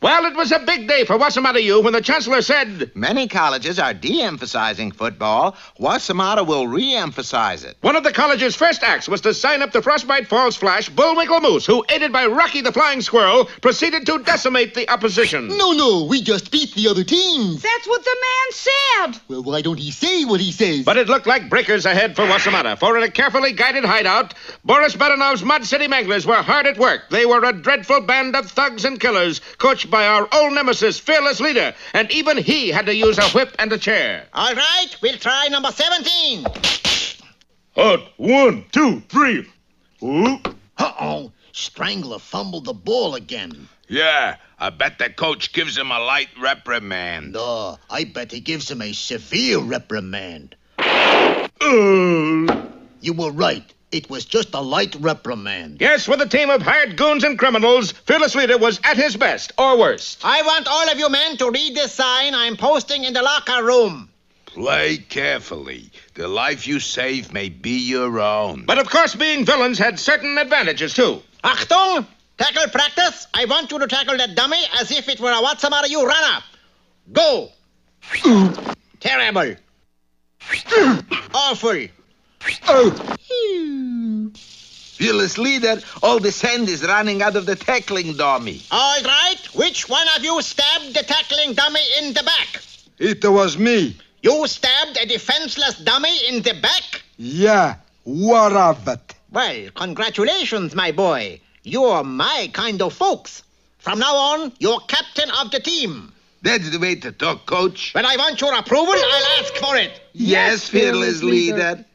Well, it was a big day for Wossamotta U when the chancellor said, "Many colleges are de-emphasizing football. Wossamotta will re-emphasize it." One of the college's first acts was to sign up the Frostbite Falls Flash Bullwinkle Moose, who, aided by Rocky the Flying Squirrel, proceeded to decimate the opposition. No, we just beat the other teams. That's what the man said. Well, why don't he say what he says? But it looked like breakers ahead for Wossamotta, for in a carefully guided hideout, Boris Badanov's Mud City Manglers were hard at work. They were a dreadful band of thugs and killers, coached by our old nemesis, fearless leader, and even he had to use a whip and a chair. All right, we'll try number 17. Hot, 1, 2, 3. Ooh. Uh-oh. Strangler fumbled the ball again. Yeah, I bet the coach gives him a light reprimand. No, I bet he gives him a severe reprimand. You were right. It was just a light reprimand. Yes, with a team of hired goons and criminals, fearless leader was at his best, or worst. I want all of you men to read this sign I'm posting in the locker room. Play carefully. The life you save may be your own. But of course, being villains had certain advantages, too. Achtung! Tackle practice. I want you to tackle that dummy as if it were a Wossamotta U runner. Go! Terrible. Awful. Fearless leader, all the sand is running out of the tackling dummy. All right, which one of you stabbed the tackling dummy in the back? It was me. You stabbed a defenseless dummy in the back? Yeah, what of it? Well, congratulations, my boy. You're my kind of folks. From now on, you're captain of the team. That's the way to talk, coach. When I want your approval, I'll ask for it. Yes, fearless leader.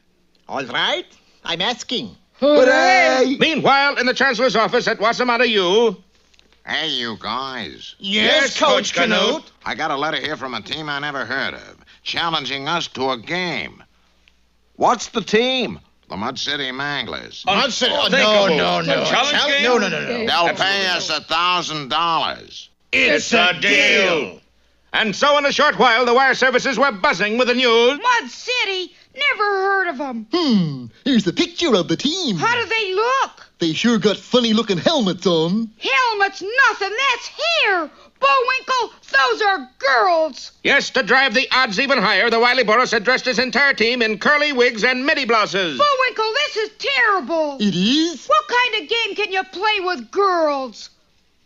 All right, I'm asking. Hooray! Meanwhile, in the chancellor's office at Wossamotta U... Hey, you guys. Yes, Coach Canute. I got a letter here from a team I never heard of, challenging us to a game. What's the team? The Mud City Manglers. Mud City. No. Challenge game? No. They'll pay us $1,000. It's a deal. And so in a short while, the wire services were buzzing with the news. Mud City? Never heard of them. Here's the picture of the team. How do they look? They sure got funny-looking helmets on. Helmets, nothing. That's hair. Bullwinkle, those are girls. Yes, to drive the odds even higher, the wily Boris had dressed his entire team in curly wigs and midi blouses. Bullwinkle, this is terrible. It is? What kind of game can you play with girls?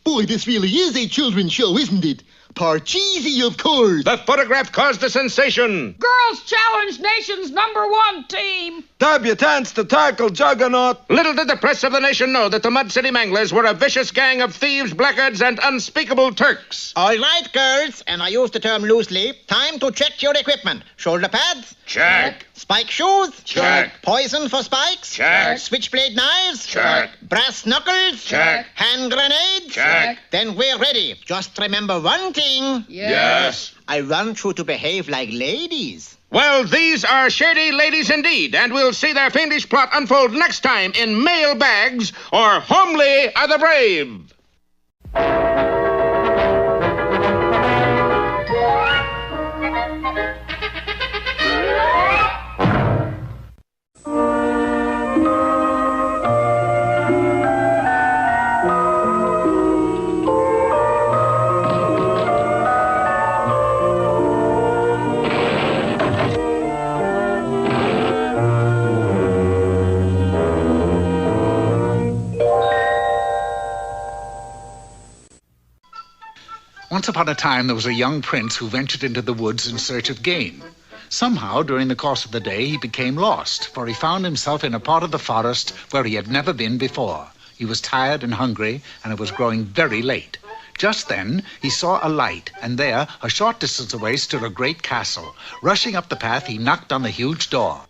Boy, this really is a children's show, isn't it? Parcheesi, of course. The photograph caused a sensation. Girls Challenge Nation's #1 team. Debutants to tackle Juggernaut. Little did the press of the nation know that the Mud City Manglers were a vicious gang of thieves, blackguards, and unspeakable Turks. All right, girls, and I use the term loosely. Time to check your equipment. Shoulder pads? Check. Spike shoes? Check. Poison for spikes? Check. Switchblade knives? Check. Brass knuckles? Check. Hand grenades? Check. Then we're ready. Just remember one thing. Yes. I want you to behave like ladies. Well, these are shady ladies indeed, and we'll see their fiendish plot unfold next time in Mail Bags or Homely Are the Brave. Once upon a time, there was a young prince who ventured into the woods in search of game. Somehow, during the course of the day, he became lost, for he found himself in a part of the forest where he had never been before. He was tired and hungry, and it was growing very late. Just then, he saw a light, and there, a short distance away, stood a great castle. Rushing up the path, he knocked on the huge door.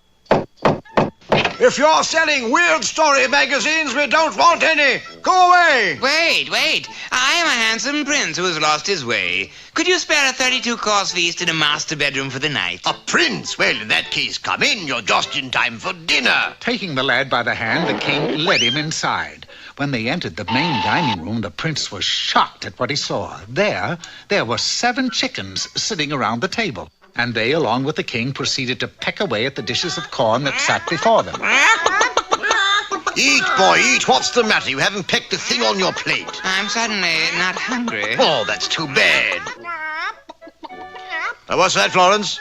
If you're selling weird story magazines, we don't want any. Go away. Wait. I am a handsome prince who has lost his way. Could you spare a 32-course feast in a master bedroom for the night? A prince? Well, in that case, come in. You're just in time for dinner. Taking the lad by the hand, the king led him inside. When they entered the main dining room, the prince was shocked at what he saw. There were 7 chickens sitting around the table. And they, along with the king, proceeded to peck away at the dishes of corn that sat before them. Eat, boy, eat. What's the matter? You haven't picked a thing on your plate. I'm suddenly not hungry. Oh, that's too bad. What's that, Florence?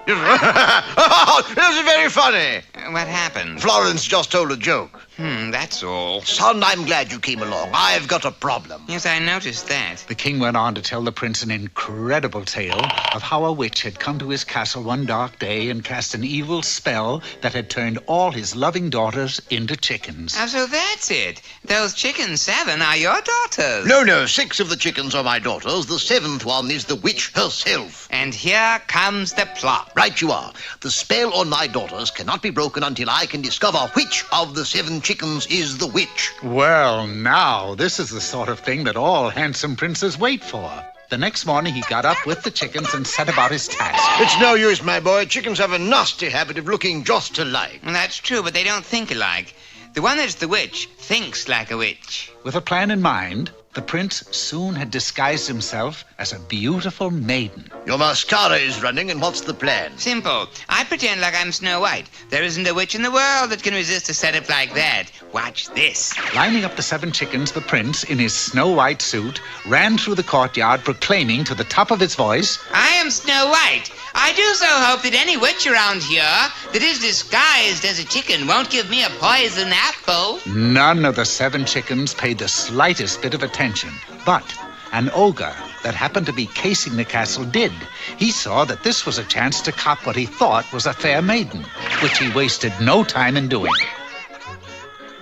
Oh, this is very funny. What happened? Florence just told a joke. That's all. Son, I'm glad you came along. I've got a problem. Yes, I noticed that. The king went on to tell the prince an incredible tale of how a witch had come to his castle one dark day and cast an evil spell that had turned all his loving daughters into chickens. Oh, so that's it. Those chickens 7 are your daughters. No, 6 of the chickens are my daughters. The 7th one is the witch herself. And here comes the plot. Right you are. The spell on my daughters cannot be broken until I can discover which of the 7 chickens is the witch. Well, now, this is the sort of thing that all handsome princes wait for. The next morning, he got up with the chickens and set about his task. It's no use, my boy. Chickens have a nasty habit of looking just alike. Well, that's true, but they don't think alike. The one that's the witch thinks like a witch. With a plan in mind, the prince soon had disguised himself as a beautiful maiden. Your mascara is running, and what's the plan? Simple. I pretend like I'm Snow White. There isn't a witch in the world that can resist a setup like that. Watch this. Lining up the 7 chickens, the prince, in his Snow White suit, ran through the courtyard proclaiming to the top of his voice, I am Snow White. I do so hope that any witch around here that is disguised as a chicken won't give me a poison apple. None of the 7 chickens paid the slightest bit of attention, but an ogre that happened to be casing the castle did. He saw that this was a chance to cop what he thought was a fair maiden, which he wasted no time in doing.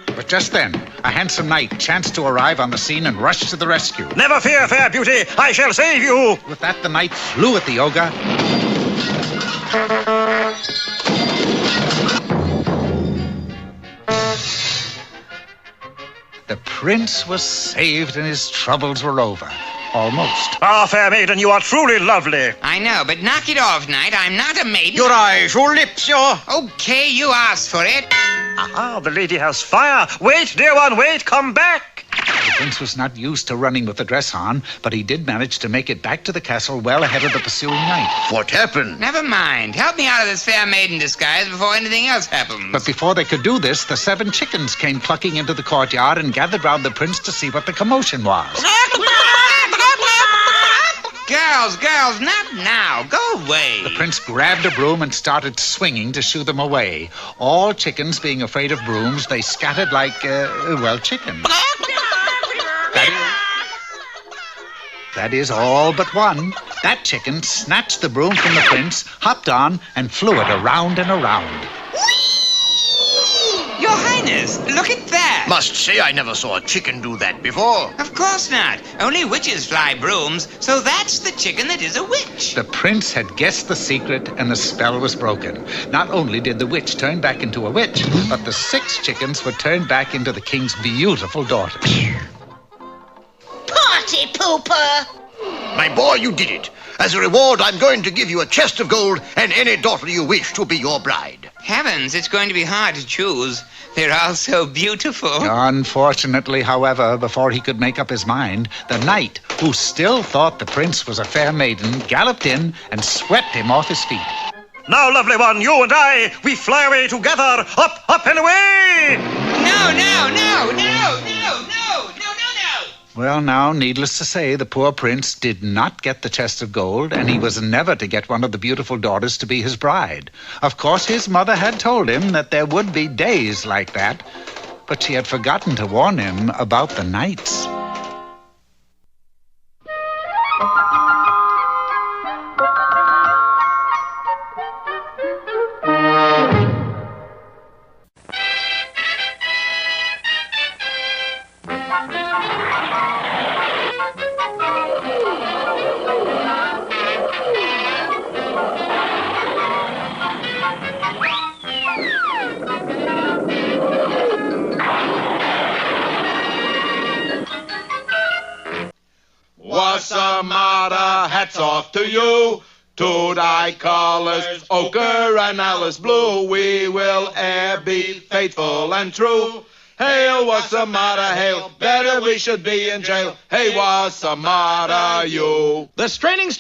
But just then, a handsome knight chanced to arrive on the scene and rushed to the rescue. Never fear, fair beauty. I shall save you. With that, the knight flew at the ogre. The prince was saved and his troubles were over. Almost. Ah, fair maiden, you are truly lovely. I know, but knock it off, knight. I'm not a maiden. Your eyes, your lips, your... Okay, you asked for it. Aha, the lady has fire. Wait, dear one, wait, come back. The prince was not used to running with the dress on, but he did manage to make it back to the castle well ahead of the pursuing knight. What happened? Never mind. Help me out of this fair maiden disguise before anything else happens. But before they could do this, the 7 chickens came clucking into the courtyard and gathered round the prince to see what the commotion was. Girls, not now. Go away. The prince grabbed a broom and started swinging to shoo them away. All chickens being afraid of brooms, they scattered like, chickens. That is all but one. That chicken snatched the broom from the prince, hopped on, and flew it around and around. Your Highness, look at that. Must say I never saw a chicken do that before. Of course not. Only witches fly brooms, so that's the chicken that is a witch. The prince had guessed the secret, and the spell was broken. Not only did the witch turn back into a witch, but the 6 chickens were turned back into the king's beautiful daughters. Party pooper! My boy, you did it. As a reward, I'm going to give you a chest of gold and any daughter you wish to be your bride. Heavens, it's going to be hard to choose. They're all so beautiful. Unfortunately, however, before he could make up his mind, the knight, who still thought the prince was a fair maiden, galloped in and swept him off his feet. Now, lovely one, you and I, we fly away together. Up and away! No. Well, now, needless to say, the poor prince did not get the chest of gold, and he was never to get one of the beautiful daughters to be his bride. Of course, his mother had told him that there would be days like that, but she had forgotten to warn him about the nights. Wossamotta, hats off to you. To thy colors, ochre and Alice blue, we will e'er be faithful and true. Hail, Wossamotta, hail. Better we should be in jail. Hey, Wossamotta, you. The stirring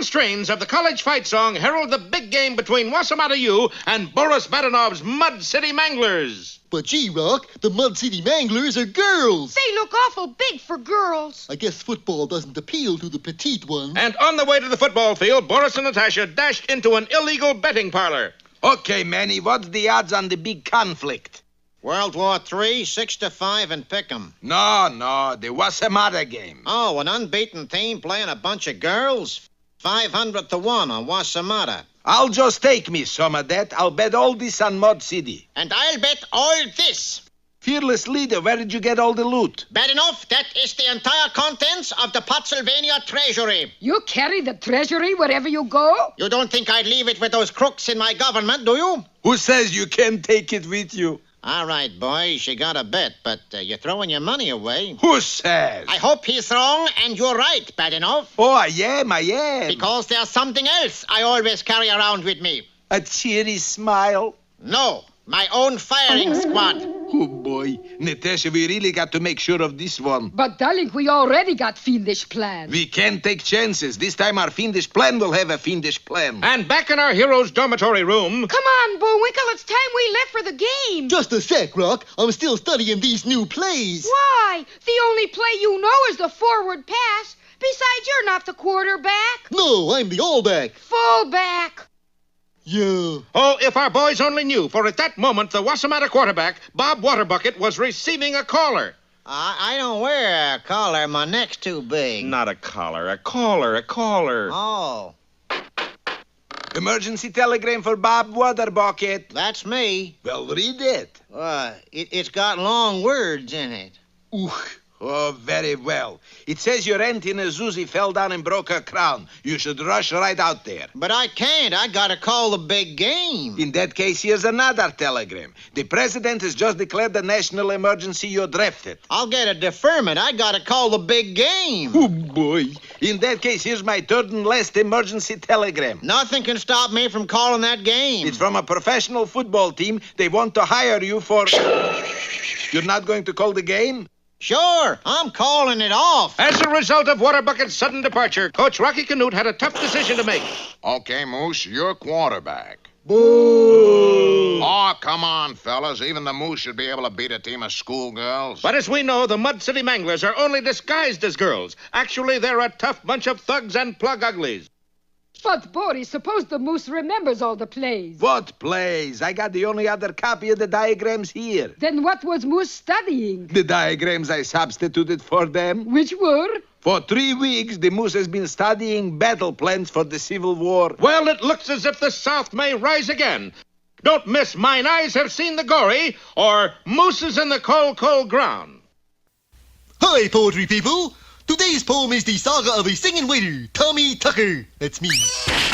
strains of the college fight song herald the big game between Wossamotta U and Boris Badanov's Mud City Manglers. But gee, Rock, the Mud City Manglers are girls. They look awful big for girls. I guess football doesn't appeal to the petite ones. And on the way to the football field, Boris and Natasha dashed into an illegal betting parlor. Okay, Manny, what's the odds on the big conflict? World War III, 6-5 and pick 'em. No, the Wossamotta game. Oh, an unbeaten team playing a bunch of girls? 500 to 1 on Wossamotta. I'll just take me some of that. I'll bet all this on Mud City. And I'll bet all this. Fearless leader, where did you get all the loot? Bad enough, that is the entire contents of the Pennsylvania Treasury. You carry the treasury wherever you go? You don't think I'd leave it with those crooks in my government, do you? Who says you can't take it with you? All right, boys, you got a bet, but you're throwing your money away. Who says? I hope he's wrong, and you're right, Badinov. Oh, I am. Because there's something else I always carry around with me. A cheery smile? No, my own firing squad. Oh, boy. Natasha, we really got to make sure of this one. But, darling, we already got fiendish plans. We can't take chances. This time our fiendish plan will have a fiendish plan. And back in our hero's dormitory room... Come on, Bullwinkle, it's time we left for the game. Just a sec, Rock. I'm still studying these new plays. Why? The only play you know is the forward pass. Besides, you're not the quarterback. No, I'm the all-back. Fullback. Yeah. Oh, if our boys only knew, for at that moment, the Wossamotta quarterback, Bob Waterbucket, was receiving a caller. I don't wear a collar. My neck's too big. Not a collar, a caller. Oh, Emergency telegram for Bob Waterbucket. that's me. Well, read it. It's got long words in it. Oh, very well. It says your aunt in a Zuzi fell down and broke her crown. You should rush right out there. But I can't. I gotta call the big game. In that case, here's another telegram. The president has just declared the national emergency. You're drafted. I'll get a deferment. I gotta call the big game. Oh, boy. In that case, here's my third and last emergency telegram. Nothing can stop me from calling that game. It's from a professional football team. They want to hire you for... You're not going to call the game? Sure, I'm calling it off. As a result of Waterbucket's sudden departure, Coach Rocky Canute had a tough decision to make. Okay, Moose, you're quarterback. Boo! Oh, come on, fellas. Even the Moose should be able to beat a team of schoolgirls. But as we know, the Mud City Manglers are only disguised as girls. Actually, they're a tough bunch of thugs and plug uglies. But, Boris, suppose the moose remembers all the plays. What plays? I got the only other copy of the diagrams here. Then what was Moose studying? The diagrams I substituted for them. Which were? For 3 weeks, the Moose has been studying battle plans for the Civil War. Well, it looks as if the South may rise again. Don't miss Mine Eyes Have Seen the Gory or Mooses in the Cold, Cold Ground. Hi, poetry people. Today's poem is the saga of a singing waiter, Tommy Tucker. That's me.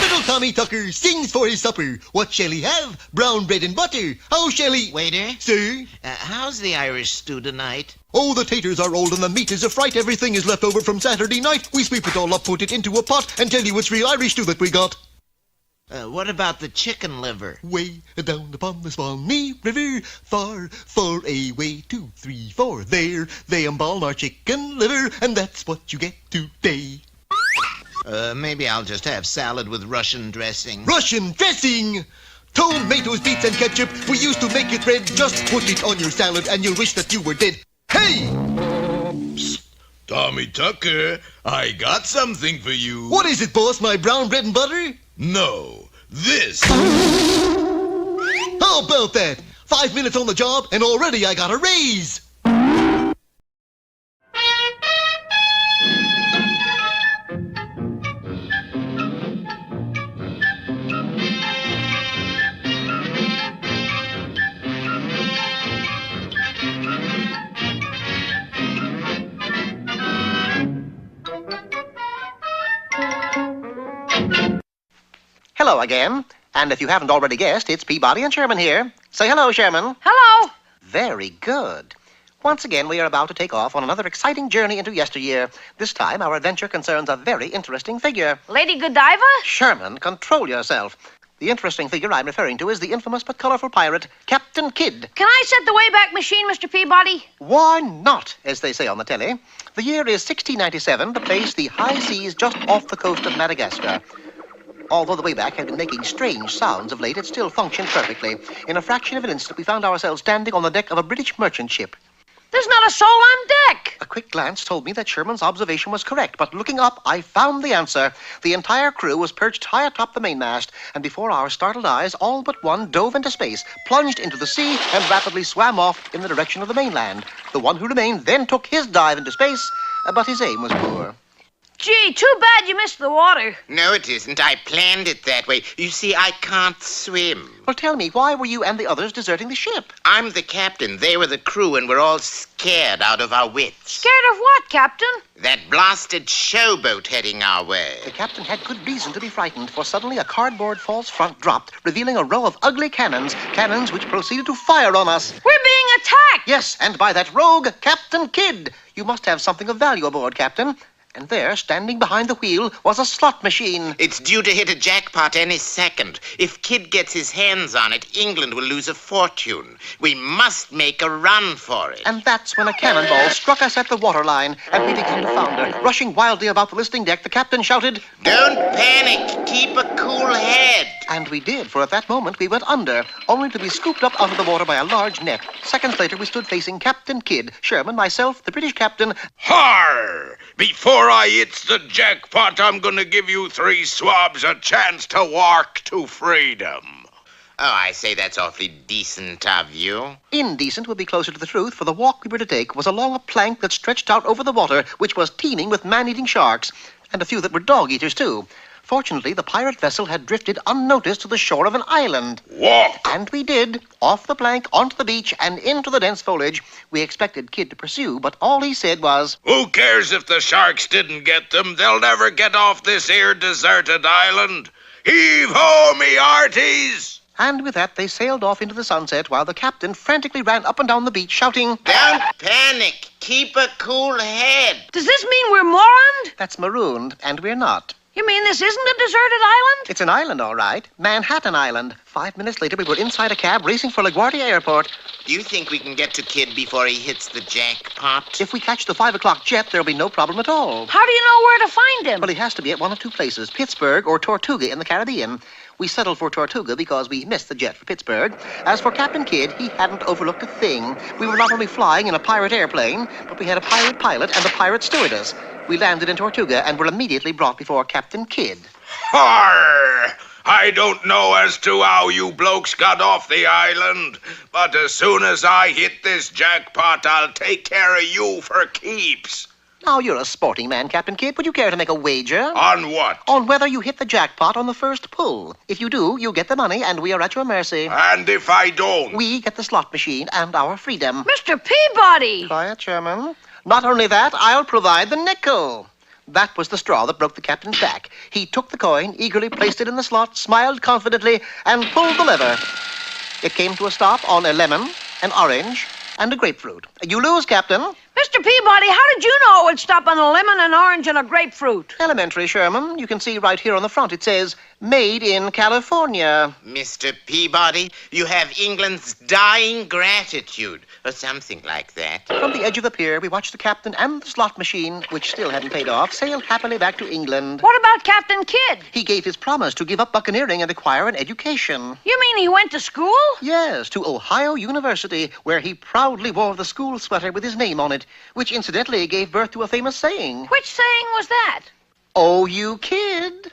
Little Tommy Tucker sings for his supper. What shall he have? Brown bread and butter. How shall he... Waiter? Sir? How's the Irish stew tonight? Oh, the taters are old and the meat is a fright. Everything is left over from Saturday night. We sweep it all up, put it into a pot, and tell you it's real Irish stew that we got. What about the chicken liver? Way down upon the Swanee River, far, far away, 2, 3, 4. There, they embalm our chicken liver, and that's what you get today. Maybe I'll just have salad with Russian dressing. Russian dressing! Tomatoes, beets, and ketchup. We used to make it red. Just put it on your salad, and you'll wish that you were dead. Hey! Psst. Tommy Tucker, I got something for you. What is it, boss? My brown bread and butter? No, this. How about that? 5 minutes on the job, and already I got a raise. Hello again. And if you haven't already guessed, it's Peabody and Sherman here. Say hello, Sherman. Hello. Very good. Once again, we are about to take off on another exciting journey into yesteryear. This time, our adventure concerns a very interesting figure. Lady Godiva? Sherman, control yourself. The interesting figure I'm referring to is the infamous but colorful pirate, Captain Kidd. Can I set the Wayback Machine, Mr. Peabody? Why not, as they say on the telly? The year is 1697, the place the high seas just off the coast of Madagascar. Although the Wayback had been making strange sounds of late, it still functioned perfectly. In a fraction of an instant, we found ourselves standing on the deck of a British merchant ship. There's not a soul on deck. A quick glance told me that Sherman's observation was correct, but looking up, I found the answer. The entire crew was perched high atop the mainmast, and before our startled eyes, all but one dove into space, plunged into the sea, and rapidly swam off in the direction of the mainland. The one who remained then took his dive into space, but his aim was poor. Gee, too bad you missed the water. No, it isn't. I planned it that way. You see, I can't swim. Well, tell me, why were you and the others deserting the ship? I'm the captain. They were the crew, and we're all scared out of our wits. Scared of what, Captain? That blasted showboat heading our way. The captain had good reason to be frightened, for suddenly a cardboard false front dropped, revealing a row of ugly cannons which proceeded to fire on us. We're being attacked! Yes, and by that rogue, Captain Kidd. You must have something of value aboard, Captain. And there, standing behind the wheel, was a slot machine. It's due to hit a jackpot any second. If Kidd gets his hands on it, England will lose a fortune. We must make a run for it. And that's when a cannonball struck us at the waterline, and we began to founder. Rushing wildly about the listing deck, the captain shouted, "Don't panic. Keep a cool head." And we did, for at that moment we went under, only to be scooped up out of the water by a large net. Seconds later, we stood facing Captain Kidd, Sherman, myself, the British captain. Har! Before I hits the jackpot, I'm gonna give you 3 swabs a chance to walk to freedom. Oh, I say that's awfully decent of you. Indecent would be closer to the truth, for the walk we were to take was along a plank that stretched out over the water, which was teeming with man-eating sharks, and a few that were dog-eaters, too. Fortunately, the pirate vessel had drifted unnoticed to the shore of an island. Walk! And we did. Off the plank, onto the beach, and into the dense foliage. We expected Kidd to pursue, but all he said was, "Who cares if the sharks didn't get them? They'll never get off this here deserted island. Heave-ho, me hearties!" And with that, they sailed off into the sunset while the captain frantically ran up and down the beach shouting, "Don't panic. Keep a cool head." Does this mean we're moroned? That's marooned, and we're not. You mean this isn't a deserted island? It's an island, all right. Manhattan Island. 5 minutes later, we were inside a cab racing for LaGuardia Airport. Do you think we can get to Kidd before he hits the jackpot? If we catch the 5 o'clock jet, there'll be no problem at all. How do you know where to find him? Well, he has to be at one of 2 places, Pittsburgh or Tortuga in the Caribbean. We settled for Tortuga because we missed the jet for Pittsburgh. As for Captain Kidd, he hadn't overlooked a thing. We were not only flying in a pirate airplane, but we had a pirate pilot and a pirate stewardess. We landed in Tortuga and were immediately brought before Captain Kidd. Har! I don't know as to how you blokes got off the island, but as soon as I hit this jackpot, I'll take care of you for keeps. Now, you're a sporting man, Captain Kidd. Would you care to make a wager? On what? On whether you hit the jackpot on the first pull. If you do, you get the money, and we are at your mercy. And if I don't? We get the slot machine and our freedom. Mr. Peabody! Quiet, Sherman. Not only that, I'll provide the nickel. That was the straw that broke the captain's back. He took the coin, eagerly placed it in the slot, smiled confidently, and pulled the lever. It came to a stop on a lemon, an orange, and a grapefruit. You lose, Captain. Mr. Peabody, how did you know it would stop on a lemon, an orange, and a grapefruit? Elementary, Sherman. You can see right here on the front it says, "Made in California." Mr. Peabody, you have England's dying gratitude, or something like that. From the edge of the pier, we watched the captain and the slot machine, which still hadn't paid off, sail happily back to England. What about Captain Kidd? He gave his promise to give up buccaneering and acquire an education. You mean he went to school? Yes, to Ohio University, where he proudly wore the school sweater with his name on it, which incidentally gave birth to a famous saying. Which saying was that? Oh, you kid.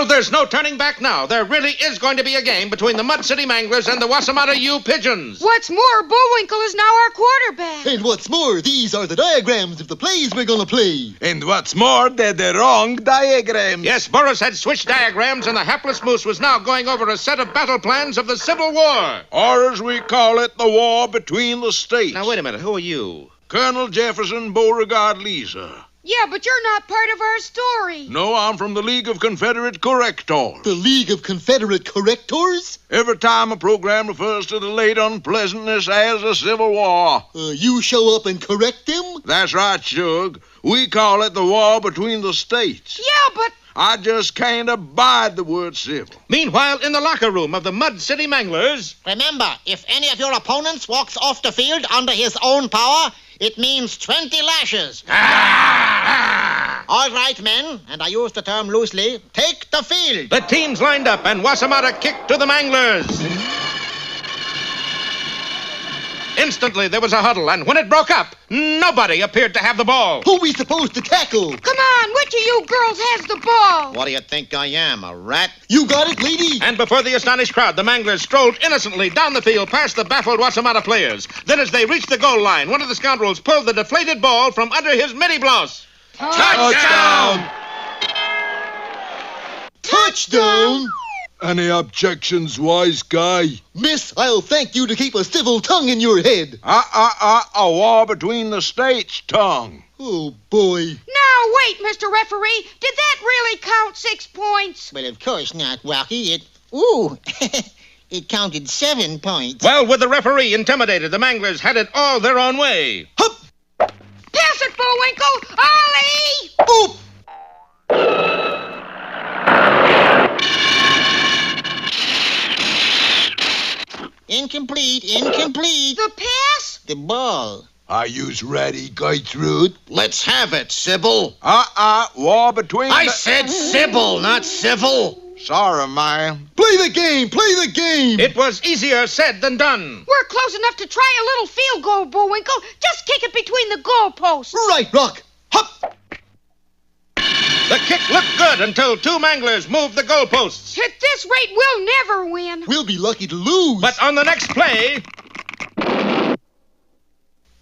Well, there's no turning back now. There really is going to be a game between the Mud City Manglers and the Wossamotta U Pigeons. What's more, Bullwinkle is now our quarterback. And what's more, these are the diagrams of the plays we're gonna play. And what's more, they're the wrong diagrams. Yes, Boris had switched diagrams, and the hapless moose was now going over a set of battle plans of the Civil War. Or as we call it, the war between the states. Now, wait a minute. Who are you? Colonel Jefferson Beauregard Lee, sir. Yeah, but you're not part of our story. No, I'm from the League of Confederate Correctors. The League of Confederate Correctors? Every time a program refers to the late unpleasantness as a Civil War. You show up and correct them? That's right, Shug. We call it the war between the states. Yeah, but... I just can't abide the word civil. Meanwhile, in the locker room of the Mud City Manglers... Remember, if any of your opponents walks off the field under his own power, it means 20 lashes. All right, men, and I use the term loosely, take the field. The teams lined up, and Wossamotta kicked to the Manglers. Instantly, there was a huddle, and when it broke up, nobody appeared to have the ball. Who we supposed to tackle? Come on, which of you girls has the ball? What do you think I am, a rat? You got it, lady? And before the astonished crowd, the Manglers strolled innocently down the field past the baffled Wossamotta players. Then as they reached the goal line, one of the scoundrels pulled the deflated ball from under his midi blouse. Touchdown! Touchdown! Any objections, wise guy? Miss, I'll thank you to keep a civil tongue in your head. A war between the states, tongue. Oh, boy. Now, wait, Mr. Referee. Did that really count 6 points? Well, of course not, Rocky. Ooh, it counted 7 points. Well, with the referee intimidated, the Manglers had it all their own way. Hup! Pass it, Bullwinkle! Ollie! Oop! Incomplete. The pass? The ball. Are yous ready, Gertrude? Let's have it, Sybil. War between I said Sybil, not civil. Sorry, ma'am. Play the game! Play the game! It was easier said than done. We're close enough to try a little field goal, Bullwinkle. Just kick it between the goalposts. Right, Rock. Hup! The kick looked good until two Manglers moved the goalposts. At this rate, we'll never win. We'll be lucky to lose. But on the next play...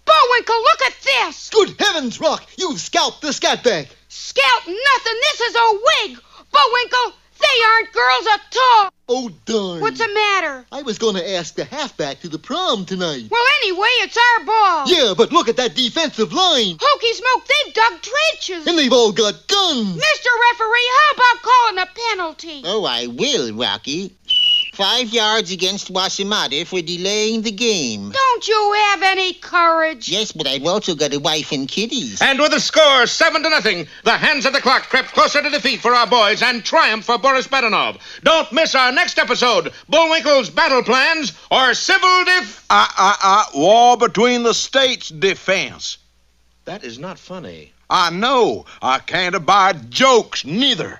Bullwinkle, look at this. Good heavens, Rock! You've scalped the scatback. Scout nothing. This is a wig. Bullwinkle, they aren't girls at all. Oh, darn. What's the matter? I was going to ask the halfback to the prom tonight. Well, anyway, it's our ball. Yeah, but look at that defensive line. Hokey smoke, they've dug trenches. And they've all got guns. Mr. Referee, how about calling a penalty? Oh, I will, Rocky. 5 yards against Wossamotta for delaying the game. Don't you have any courage? Yes, but I've also got a wife and kiddies. And with the score 7-0, the hands of the clock crept closer to defeat for our boys and triumph for Boris Badenov. Don't miss our next episode, Bullwinkle's Battle Plans or Civil War between the states defense. That is not funny. I know. I can't abide jokes, neither.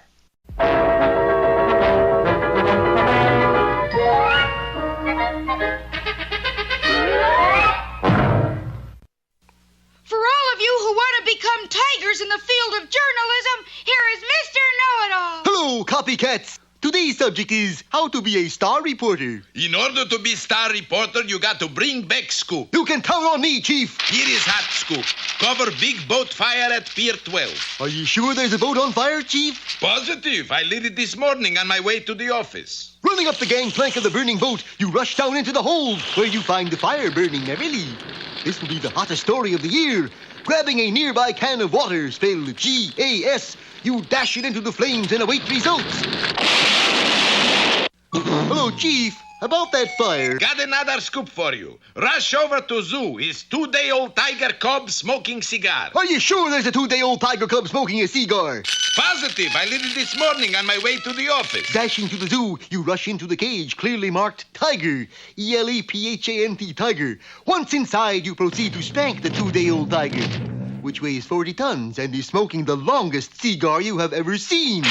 For all of you who want to become tigers in the field of journalism, here is Mr. Know-It-All. Hello, copycats. Today's subject is how to be a star reporter. In order to be star reporter, you got to bring back scoop. You can count on me, Chief. Here is hot scoop. Cover big boat fire at Pier 12. Are you sure there's a boat on fire, Chief? Positive. I lit it this morning on my way to the office. Running up the gangplank of the burning boat, you rush down into the hold, where you find the fire burning merrily. This will be the hottest story of the year. Grabbing a nearby can of water, spelled G-A-S, you dash it into the flames and await results. Hello, Chief. About that fire. Got another scoop for you. Rush over to zoo. His 2-day-old tiger cub smoking cigar. Are you sure there's a 2-day-old tiger cub smoking a cigar? Positive. I lit it this morning on my way to the office. Dashing to the zoo, you rush into the cage, clearly marked Tiger. E-L-E-P-H-A-N-T, Tiger. Once inside, you proceed to spank the 2-day-old tiger, which weighs 40 tons and is smoking the longest cigar you have ever seen.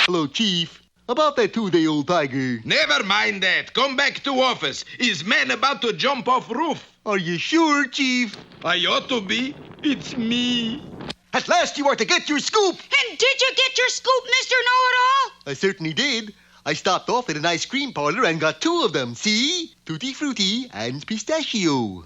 Hello, Chief. About that 2-day-old tiger. Never mind that. Come back to office. Is man about to jump off roof? Are you sure, Chief? I ought to be. It's me. At last you are to get your scoop. And did you get your scoop, Mr. Know-It-All? I certainly did. I stopped off at an ice cream parlor and got 2 of them. See? Tutti Frutti and pistachio.